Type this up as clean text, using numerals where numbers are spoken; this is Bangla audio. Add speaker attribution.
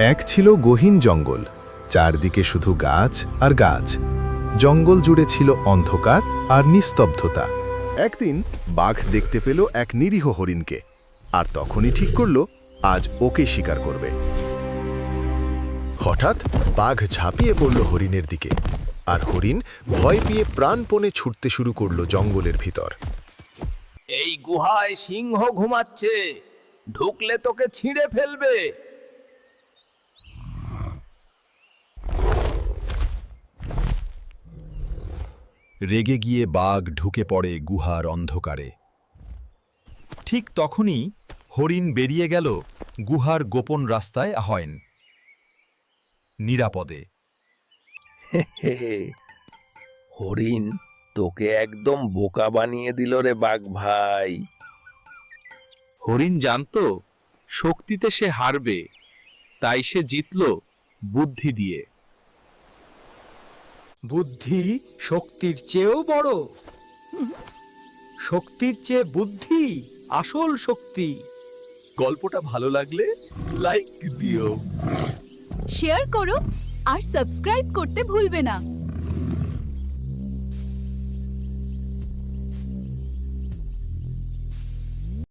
Speaker 1: এক ছিল গহীন জঙ্গল, চারদিকে শুধু গাছ আর গাছ। জঙ্গল জুড়ে ছিল অন্ধকার আর নিস্তব্ধতা। একদিন বাঘ দেখতে পেল এক নিরীহ হরিণকে, আর তখনই ঠিক করল আজ ওকে শিকার করবে। হঠাৎ বাঘ ঝাঁপিয়ে পড়ল হরিণের দিকে, আর হরিণ ভয় পেয়ে প্রাণপণে ছুটতে শুরু করলো জঙ্গলের ভিতর।
Speaker 2: এই গুহায় সিংহ ঘুমাচ্ছে, ঢুকলে তোকে ছিঁড়ে ফেলবে।
Speaker 3: রেগে গিয়ে বাঘ ঢুকে পড়ে গুহার অন্ধকারে। ঠিক তখনই হরিণ বেরিয়ে গেল গুহার গোপন রাস্তায় আহয়েন নিরাপদে।
Speaker 2: হরিণ তোকে একদম বোকা বানিয়ে দিল রে বাঘ ভাই। হরিণ জানতো শক্তিতে সে হারবে, তাই সে জিতল বুদ্ধি দিয়ে।
Speaker 4: বুদ্ধি শক্তির চেয়েও বড়। শক্তির চেয়ে বুদ্ধি আসল শক্তি।
Speaker 3: গল্পটা ভালো লাগলে লাইক দিও।
Speaker 5: শেয়ার করো আর সাবস্ক্রাইব করতে ভুলবে না।